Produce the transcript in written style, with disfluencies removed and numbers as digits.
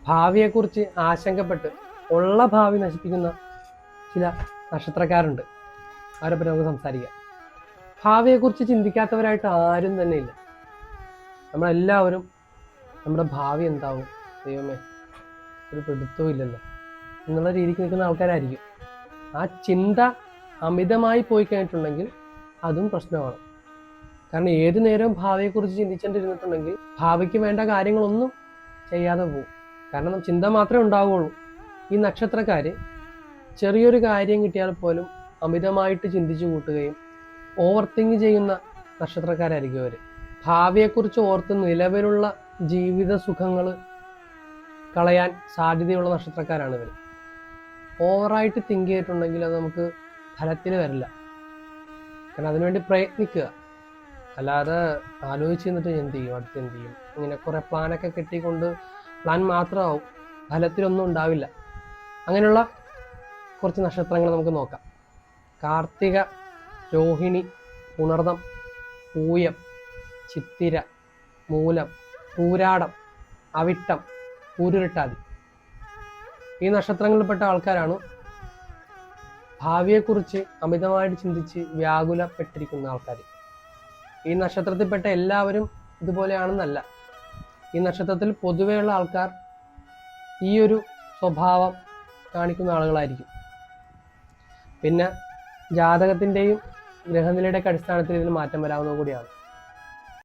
ഭാവിയെക്കുറിച്ച് ആശങ്കപ്പെട്ട് ഉള്ള ഭാവി നശിപ്പിക്കുന്ന ചില നക്ഷത്രക്കാരുണ്ട്. അവരെ പറ്റി നമുക്ക് സംസാരിക്കാം. ഭാവിയെക്കുറിച്ച് ചിന്തിക്കാത്തവരായിട്ട് ആരും തന്നെ ഇല്ല. നമ്മളെല്ലാവരും നമ്മുടെ ഭാവി എന്താവും, ദൈവമേ ഒരു പിടുത്തവും ഇല്ലല്ലോ എന്നുള്ള രീതിക്ക് നിൽക്കുന്ന ആൾക്കാരായിരിക്കും. ആ ചിന്ത അമിതമായി പോയി കഴിഞ്ഞിട്ടുണ്ടെങ്കിൽ അതും പ്രശ്നമാണ്. കാരണം ഏതു നേരവും ഭാവിയെക്കുറിച്ച് ചിന്തിച്ചുകൊണ്ടിരുന്നിട്ടുണ്ടെങ്കിൽ ഭാവിക്ക് വേണ്ട കാര്യങ്ങളൊന്നും ചെയ്യാതെ പോകും. കാരണം ചിന്ത മാത്രമേ ഉണ്ടാവുകയുള്ളൂ. ഈ നക്ഷത്രക്കാർ ചെറിയൊരു കാര്യം കിട്ടിയാൽ പോലും അമിതമായിട്ട് ചിന്തിച്ചു കൂട്ടുകയും ഓവർ തിങ്ക് ചെയ്യുന്ന നക്ഷത്രക്കാരായിരിക്കും അവർ. ഭാവിയെക്കുറിച്ച് ഓർത്ത് നിലവിലുള്ള ജീവിത സുഖങ്ങൾ കളയാൻ സാധ്യതയുള്ള നക്ഷത്രക്കാരാണ് ഇവർ. ഓവറായിട്ട് തിങ്ക് ചെയ്തിട്ടുണ്ടെങ്കിൽ അത് നമുക്ക് ഫലത്തിൽ വരില്ല. കാരണം അതിനുവേണ്ടി പ്രയത്നിക്കുക, അല്ലാതെ ആലോചിച്ച് നിന്നിട്ട് എന്ത് ചെയ്യും, അടുത്ത് എന്ത് ചെയ്യും, ഇങ്ങനെ കുറേ പ്ലാനൊക്കെ കെട്ടിക്കൊണ്ട് പ്ലാൻ മാത്രമാവും, ഫലത്തിലൊന്നും ഉണ്ടാവില്ല. അങ്ങനെയുള്ള കുറച്ച് നക്ഷത്രങ്ങൾ നമുക്ക് നോക്കാം. കാർത്തിക, രോഹിണി, പുണർദം, പൂയം, ചിത്തിര, മൂലം, പൂരാടം, അവിട്ടം, പൂരുരുട്ടാതി. ഈ നക്ഷത്രങ്ങളിൽപ്പെട്ട ആൾക്കാരാണ് ഭാവിയെക്കുറിച്ച് അമിതമായിട്ട് ചിന്തിച്ച് വ്യാകുലപ്പെട്ടിരിക്കുന്ന ആൾക്കാർ. ഈ നക്ഷത്രത്തിൽപ്പെട്ട എല്ലാവരും ഇതുപോലെയാണെന്നല്ല. ഈ നക്ഷത്രത്തിൽ പൊതുവെയുള്ള ആൾക്കാർ ഈ ഒരു സ്വഭാവം കാണിക്കുന്ന ആളുകളായിരിക്കും. പിന്നെ ജാതകത്തിൻ്റെയും ഗ്രഹനിലയുടെയൊക്കെ അടിസ്ഥാനത്തിൽ ഇതിന് മാറ്റം വരാവുന്നത് കൂടിയാണ്.